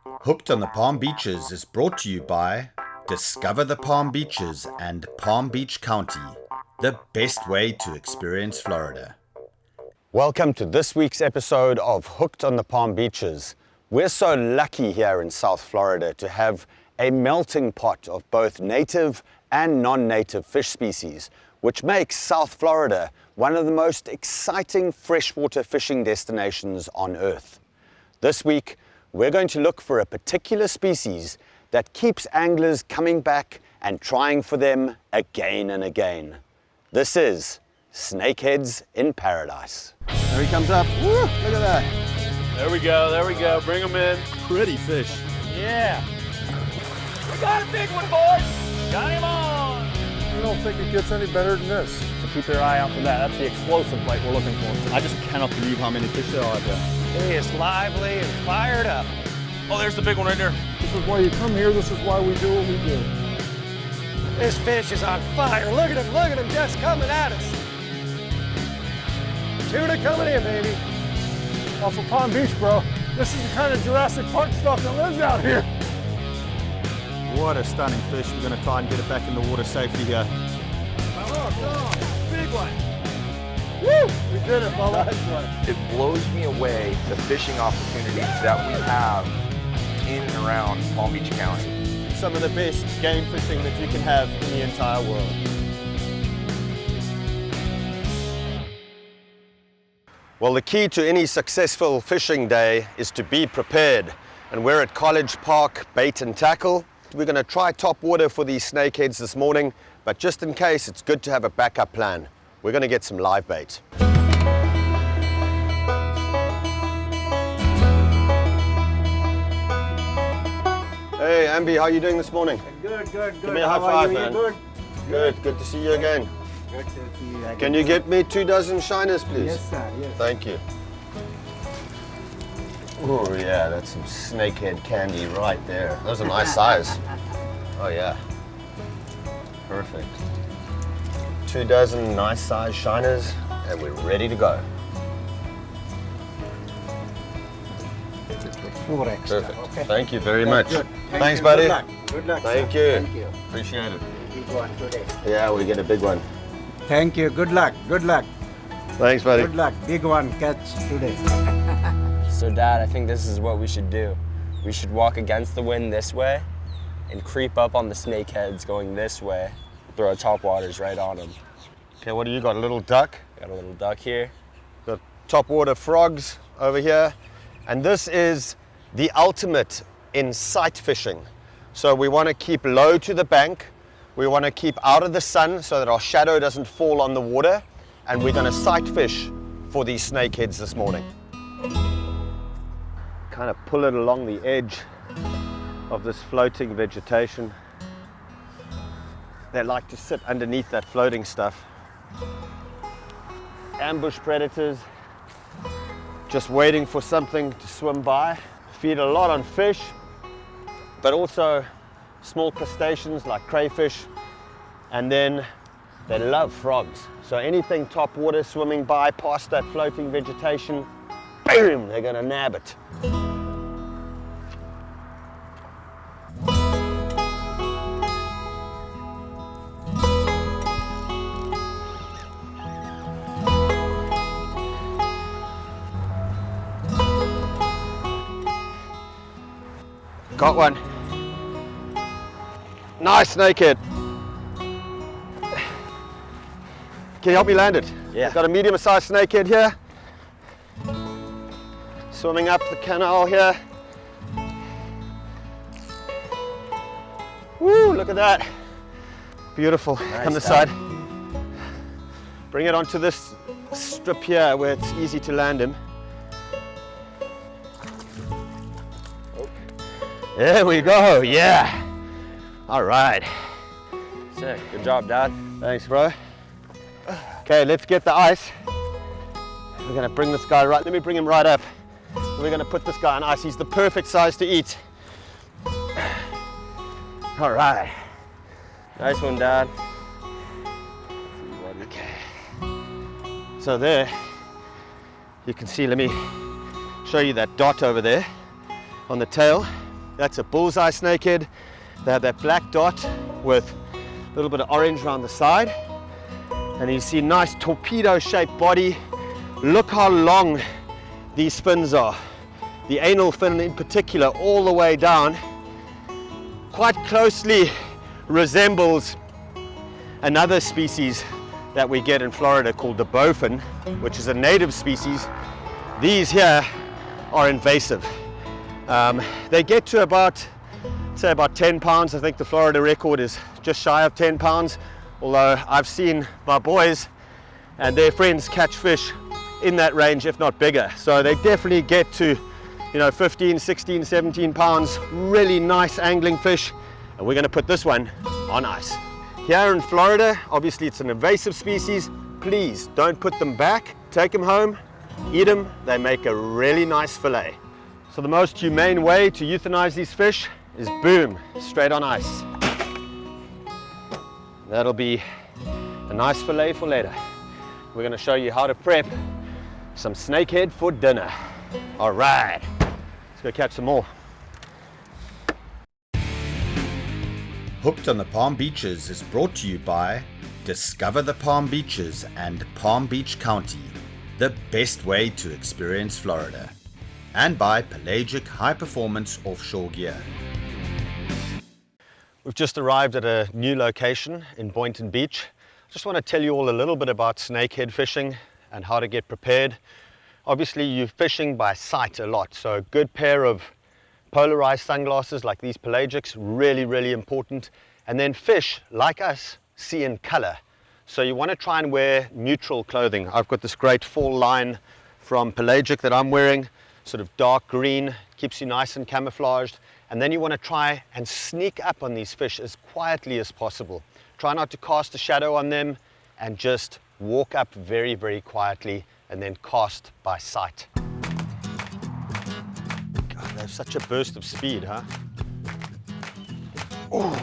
Hooked on the Palm Beaches is brought to you by Discover the Palm Beaches and Palm Beach County, the best way to experience Florida. Welcome to this week's episode of Hooked on the Palm Beaches. We're so lucky here in South Florida to have a melting pot of both native and non-native fish species, which makes South Florida one of the most exciting freshwater fishing destinations on Earth. This week, we're going to look for a particular species that keeps anglers coming back and trying for them again and again. This is Snakeheads in Paradise. There he comes up. Woo, look at that. There we go. Bring them in. Pretty fish. Yeah. We got a big one, boys. Got him on. I don't think it gets any better than this. So keep your eye out for that. That's the explosive bite we're looking for. I just cannot believe how many fish there are here. He is lively and fired up. Oh, there's the big one right there. This is why you come here. This is why we do what we do. This fish is on fire. Look at him just coming at us. Tuna coming in, baby. Off of Palm Beach, bro. This is the kind of Jurassic Park stuff that lives out here. What a stunning fish. We're going to try and get it back in the water safely here. Come on. Big one. Woo! We did it, fella. It blows me away the fishing opportunities that we have in and around Palm Beach County. Some of the best game fishing that you can have in the entire world. Well, the key to any successful fishing day is to be prepared. And we're at College Park Bait and Tackle. We're going to try top water for these snakeheads this morning, but just in case, it's good to have a backup plan. We're going to get some live bait. Hey, Ambi, how are you doing this morning? Good. Give me a high five, man. Good to see you again. Good to see you again. Can you get me 24 shiners, please? Yes, sir. Yes. Thank you. Oh yeah, that's some snakehead candy right there. Those are nice size. Oh yeah. Perfect. 24 nice size shiners, and we're ready to go. Four extra. Perfect. Okay. Thank you very much. Good. Thanks, you. buddy. Good luck. Good luck. Thank sir. you. Thank you. Appreciate it. Big one today. Yeah, we get a big one. Thank you. Good luck. Thanks, buddy. Good luck. Big one catch today. So Dad, I think this is what we should do. We should walk against the wind this way and creep up on the snakeheads going this way. Throw our top waters right on them. Okay, what do you got? A little duck? Got a little duck here. Got top water frogs over here. And this is the ultimate in sight fishing. So we want to keep low to the bank. We want to keep out of the sun so that our shadow doesn't fall on the water. And we're going to sight fish for these snakeheads this morning. Kind of pull it along the edge of this floating vegetation. They like to sit underneath that floating stuff. Ambush predators, just waiting for something to swim by. Feed a lot on fish, but also small crustaceans like crayfish, and then they love frogs. So anything top water swimming by past that floating vegetation, boom, they're gonna nab it. Got one. Nice snakehead. Can you help me land it? Yeah. Got a medium-sized snakehead here. Swimming up the canal here. Woo, look at that. Beautiful. Nice On the job. side. Bring it onto this strip here where it's easy to land him. There we go, yeah. All right. Sick. Good job, Dad. Thanks, bro. Okay, let's get the ice. We're gonna bring this guy right, let me bring him right up. We're gonna put this guy on ice. He's the perfect size to eat. All right. Nice one, Dad. Okay. So there, you can see, let me show you that dot over there on the tail. That's a bullseye snakehead. They have that black dot with a little bit of orange around the side. And you see nice torpedo-shaped body. Look how long these fins are. The anal fin in particular, all the way down, quite closely resembles another species that we get in Florida called the bowfin, which is a native species. These here are invasive. They get to about 10 pounds. I think the Florida record is just shy of 10 pounds. Although I've seen my boys and their friends catch fish in that range, if not bigger. So they definitely get to, 15, 16, 17 pounds, really nice angling fish. And we're gonna put this one on ice. Here in Florida, obviously it's an invasive species. Please don't put them back. Take them home, eat them. They make a really nice fillet. So the most humane way to euthanize these fish is boom, straight on ice. That'll be a nice fillet for later. We're going to show you how to prep some snakehead for dinner. All right, let's go catch some more. Hooked on the Palm Beaches is brought to you by Discover the Palm Beaches and Palm Beach County, the best way to experience Florida, and by Pelagic High Performance Offshore Gear. We've just arrived at a new location in Boynton Beach. I just want to tell you all a little bit about snakehead fishing and how to get prepared. Obviously you're fishing by sight a lot, so a good pair of polarized sunglasses like these pelagics, really important. And then fish, like us, see in color. So you want to try and wear neutral clothing. I've got this great fall line from Pelagic that I'm wearing, sort of dark green, keeps you nice and camouflaged. And then you want to try and sneak up on these fish as quietly as possible. Try not to cast a shadow on them and just walk up very quietly and then cast by sight. God, they have such a burst of speed, huh? Ooh.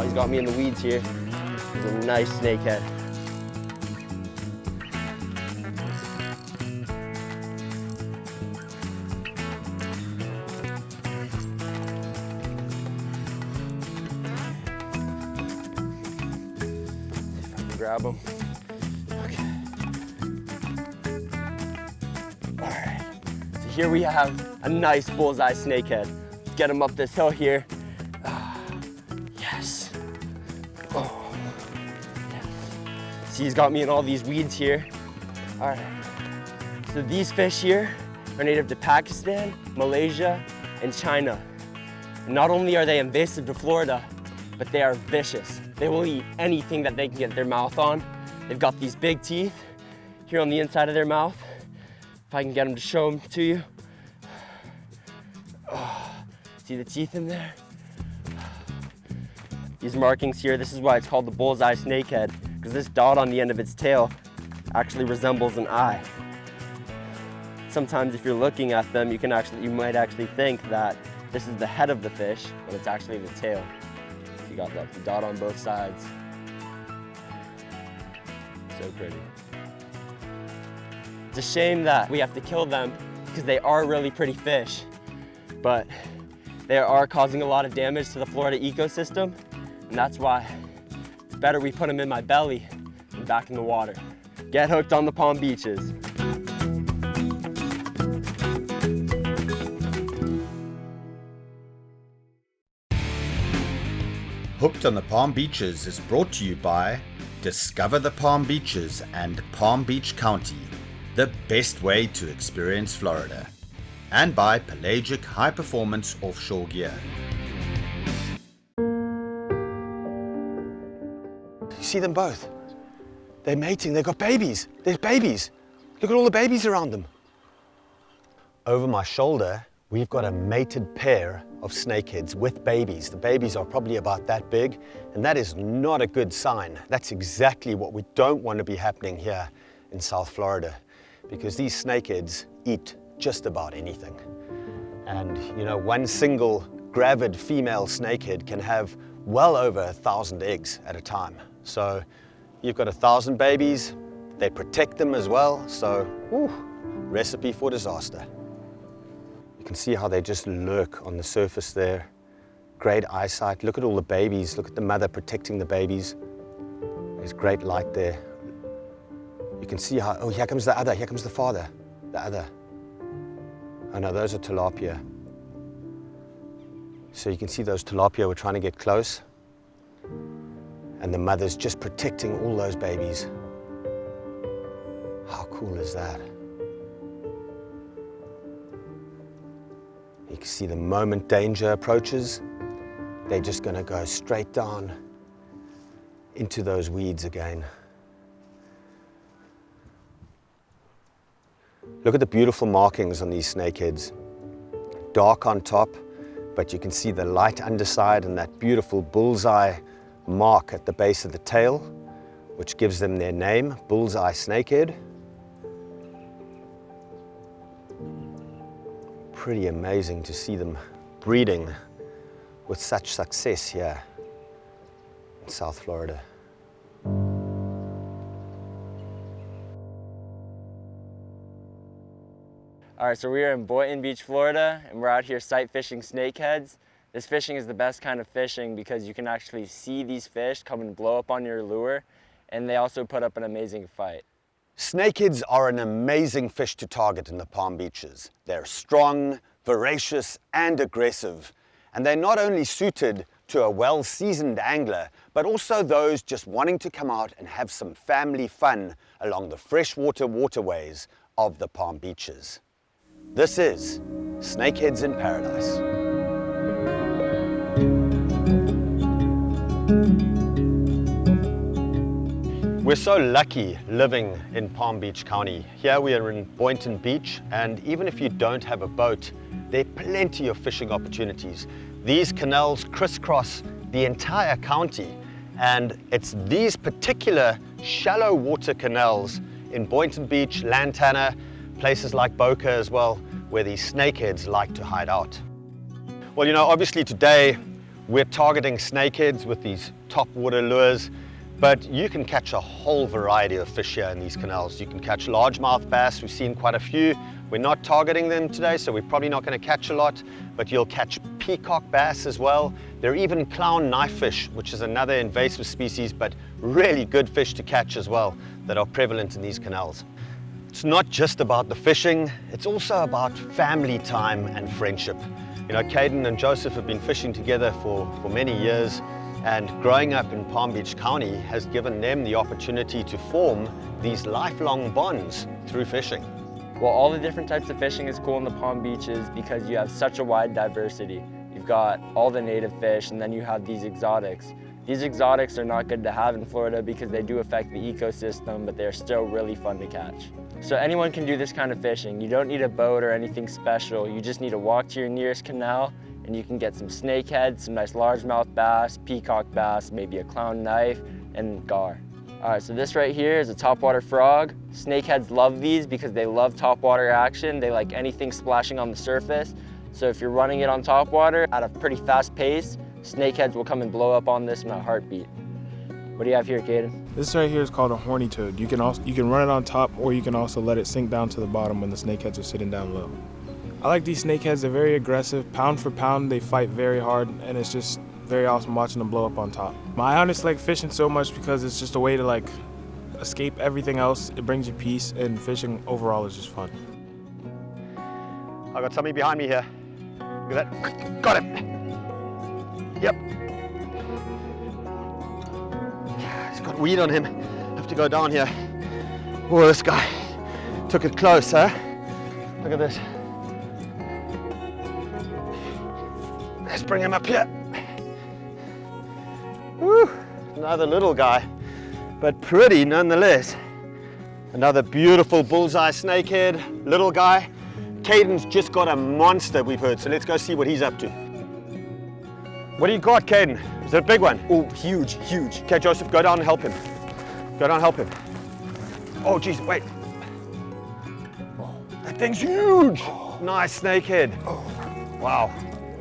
He's got me in the weeds here. He's a nice snakehead. If I can grab him. Okay. All right. So here we have a nice bullseye snakehead. Let's get him up this hill here. He's got me in all these weeds here. All right, so these fish here are native to Pakistan, Malaysia, and China. And not only are they invasive to Florida, but they are vicious. They will eat anything that they can get their mouth on. They've got these big teeth here on the inside of their mouth. If I can get them to show them to you. Oh, see the teeth in there? These markings here, this is why it's called the bullseye snakehead, because this dot on the end of its tail actually resembles an eye. Sometimes if you're looking at them, you might actually think that this is the head of the fish, but it's actually the tail. You got that dot on both sides. So pretty. It's a shame that we have to kill them because they are really pretty fish, but they are causing a lot of damage to the Florida ecosystem, and that's why it's better we put them in my belly than back in the water. Get hooked on the Palm Beaches. Hooked on the Palm Beaches is brought to you by Discover the Palm Beaches and Palm Beach County, the best way to experience Florida, and by Pelagic High Performance Offshore Gear. You see them both? They're mating, they've got babies. There's babies. Look at all the babies around them. Over my shoulder, we've got a mated pair of snakeheads with babies. The babies are probably about that big, and that is not a good sign. That's exactly what we don't want to be happening here in South Florida, because these snakeheads eat just about anything. And you know, one single gravid female snakehead can have well over 1,000 eggs at a time. So you've got 1,000 babies, they protect them as well, so recipe for disaster. You can see how they just lurk on the surface there. Great eyesight. Look at all the babies. Look at the mother protecting the babies. There's great light there. You can see how, oh, here comes the other. Here comes the father. The other. Oh no, those are tilapia. So you can see those tilapia were trying to get close. And the mother's just protecting all those babies. How cool is that? You can see the moment danger approaches, they're just going to go straight down into those weeds again. Look at the beautiful markings on these snakeheads. Dark on top, but you can see the light underside and that beautiful bullseye mark at the base of the tail, which gives them their name, bullseye snakehead. Pretty amazing to see them breeding with such success here in South Florida. All right, so we are in Boynton Beach, Florida, and we're out here sight fishing snakeheads. This fishing is the best kind of fishing because you can actually see these fish come and blow up on your lure, and they also put up an amazing fight. Snakeheads are an amazing fish to target in the Palm Beaches. They're strong, voracious, and aggressive. And they're not only suited to a well-seasoned angler, but also those just wanting to come out and have some family fun along the freshwater waterways of the Palm Beaches. This is Snakeheads in Paradise. We're so lucky living in Palm Beach County. Here we are in Boynton Beach, and even if you don't have a boat, there are plenty of fishing opportunities. These canals crisscross the entire county, and it's these particular shallow water canals in Boynton Beach, Lantana, places like Boca as well, where these snakeheads like to hide out. Well, you know, obviously today we're targeting snakeheads with these top water lures, but you can catch a whole variety of fish here in these canals. You can catch largemouth bass. We've seen quite a few. We're not targeting them today, so we're probably not going to catch a lot, but you'll catch peacock bass as well. There are even clown knifefish, which is another invasive species, but really good fish to catch as well that are prevalent in these canals. It's not just about the fishing, it's also about family time and friendship. You know, Caden and Joseph have been fishing together for many years, and growing up in Palm Beach County has given them the opportunity to form these lifelong bonds through fishing. Well, all the different types of fishing is cool in the Palm Beaches because you have such a wide diversity. You've got all the native fish, and then you have these exotics. These exotics are not good to have in Florida because they do affect the ecosystem, but they're still really fun to catch. So anyone can do this kind of fishing. You don't need a boat or anything special. You just need to walk to your nearest canal, and you can get some snakeheads, some nice largemouth bass, peacock bass, maybe a clown knife, and gar. All right, so this right here is a topwater frog. Snakeheads love these because they love topwater action. They like anything splashing on the surface. So if you're running it on topwater at a pretty fast pace, snakeheads will come and blow up on this in a heartbeat. What do you have here, Caden? This right here is called a horny toad. You can run it on top, or you can also let it sink down to the bottom when the snakeheads are sitting down low. I like these snakeheads. They're very aggressive. Pound for pound, they fight very hard, and it's just very awesome watching them blow up on top. I honestly like fishing so much because it's just a way to like escape everything else. It brings you peace, and fishing overall is just fun. I've got somebody behind me here. Look at that. Got him. Yep. He's got weed on him. Have to go down here. Oh, this guy took it close, huh? Look at this. Let's bring him up here. Woo, another little guy, but pretty nonetheless. Another beautiful bullseye snakehead, little guy. Caden's just got a monster, we've heard, so let's go see what he's up to. What do you got, Caden? Is it a big one? Oh, huge, huge. Okay, Joseph, go down and help him. Go down and help him. Oh, geez, wait. That thing's huge. Nice snakehead. Wow.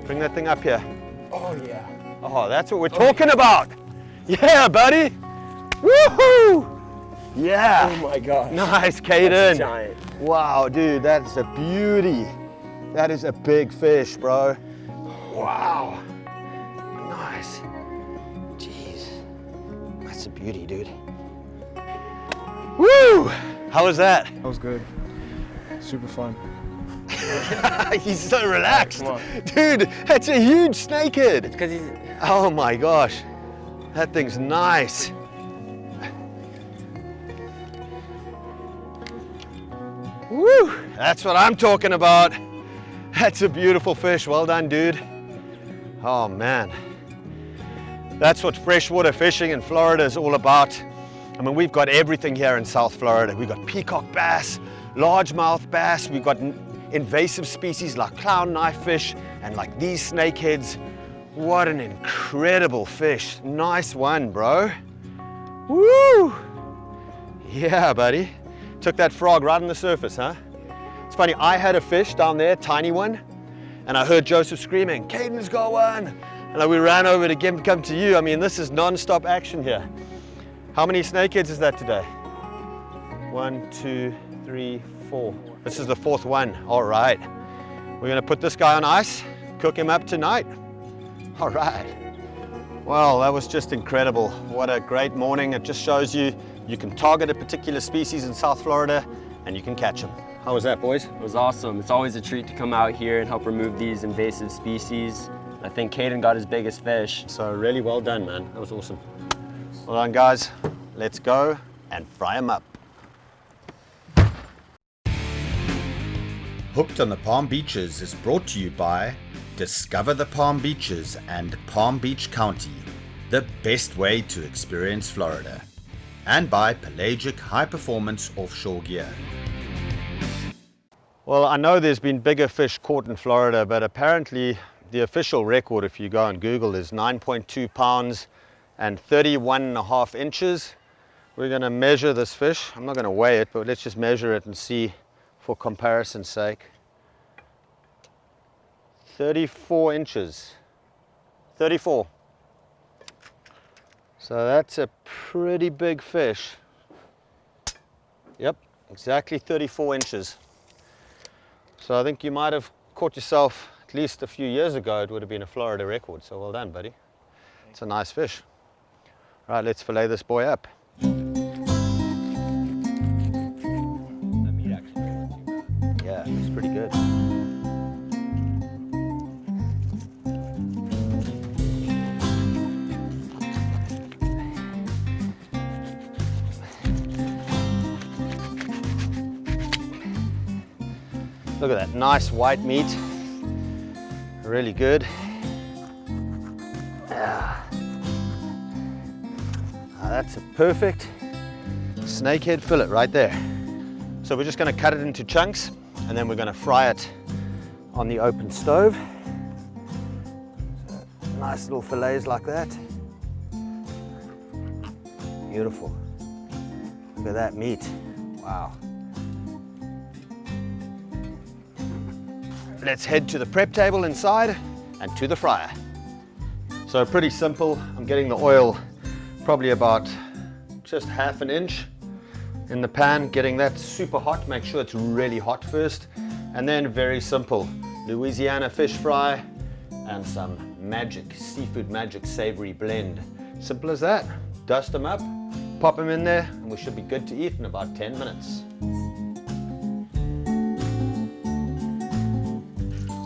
Bring that thing up here. Oh yeah. Oh, that's what we're talking about. Yeah, buddy. Woohoo! Yeah. Oh my gosh. Nice, That's Caden. giant. Wow, dude, that's a beauty. That is a big fish, bro. Wow. Nice. Jeez. That's a beauty, dude. Woo! How was that? That was good. Super fun. He's so relaxed. Come on. Dude, that's a huge snakehead. It's because he's. Oh my gosh. That thing's nice. Woo! That's what I'm talking about. That's a beautiful fish. Well done, dude. Oh man. That's what freshwater fishing in Florida is all about. I mean, we've got everything here in South Florida. We've got peacock bass, largemouth bass. We've got invasive species like clown knifefish and like these snakeheads. What an incredible fish. Nice one, bro. Woo! Yeah, buddy. Took that frog right on the surface, huh? It's funny, I had a fish down there, tiny one, and I heard Joseph screaming, Caden's got one! And we ran over to come to you. I mean, this is non-stop action here. How many snakeheads is that today? 1, 2, 3, 4. This is the 4th one. All right. We're gonna put this guy on ice, cook him up tonight. All right. Well, that was just incredible. What a great morning. It just shows you can target a particular species in South Florida and you can catch them. How was that, boys? It was awesome. It's always a treat to come out here and help remove these invasive species. I think Caden got his biggest fish. So really well done, man. That was awesome. Well done, guys. Let's go and fry them up. Hooked on the Palm Beaches is brought to you by Discover the Palm Beaches and Palm Beach County, the best way to experience Florida, and by Pelagic High Performance Offshore Gear. Well, I know there's been bigger fish caught in Florida, but apparently the official record, if you go on Google, is 9.2 pounds and 31.5 inches. We're going to measure this fish. I'm not going to weigh it, but let's just measure it and see for comparison's sake. 34 inches. 34. So that's a pretty big fish. Yep, exactly 34 inches. So I think you might have caught yourself at least a few years ago. It would have been a Florida record, so well done, buddy. It's a nice fish. All right, let's fillet this boy up. Yeah, it's pretty good. Look at that, nice white meat. Really good. Ah, that's a perfect snakehead fillet right there. So we're just going to cut it into chunks and then we're going to fry it on the open stove. So, nice little fillets like that. Beautiful. Look at that meat. Wow. Let's head to the prep table inside and to the fryer. So pretty simple. I'm getting the oil probably about just half an inch in the pan, getting that super hot. Make sure it's really hot first. And then very simple, Louisiana fish fry and some magic, seafood magic savory blend. Simple as that. Dust them up, pop them in there, and we should be good to eat in about 10 minutes.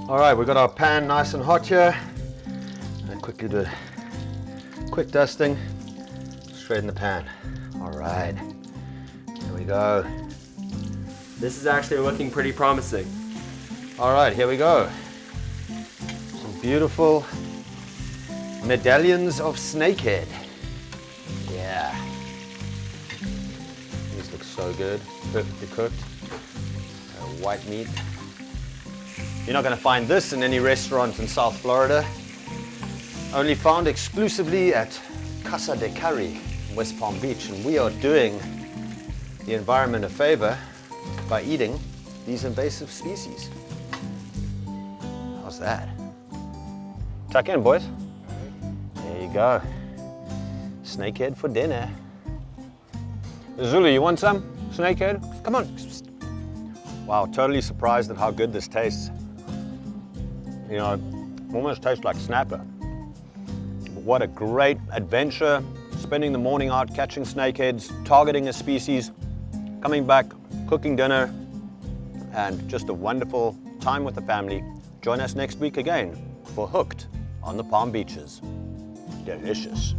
All right, we've got our pan nice and hot here. And quickly do a quick dusting, straight in the pan. All right, here we go. This is actually looking pretty promising. All right, here we go. Some beautiful medallions of snakehead. Yeah. These look so good, perfectly cooked. White meat. You're not going to find this in any restaurant in South Florida. Only found exclusively at Casa de Currie, West Palm Beach. And we are doing the environment a favor by eating these invasive species. How's that? Tuck in, boys. There you go. Snakehead for dinner. Zulu, you want some snakehead? Come on. Wow, totally surprised at how good this tastes. You know, almost tastes like snapper. What a great adventure, spending the morning out catching snakeheads, targeting a species, coming back, cooking dinner, and just a wonderful time with the family. Join us next week again for Hooked on the Palm Beaches. Delicious.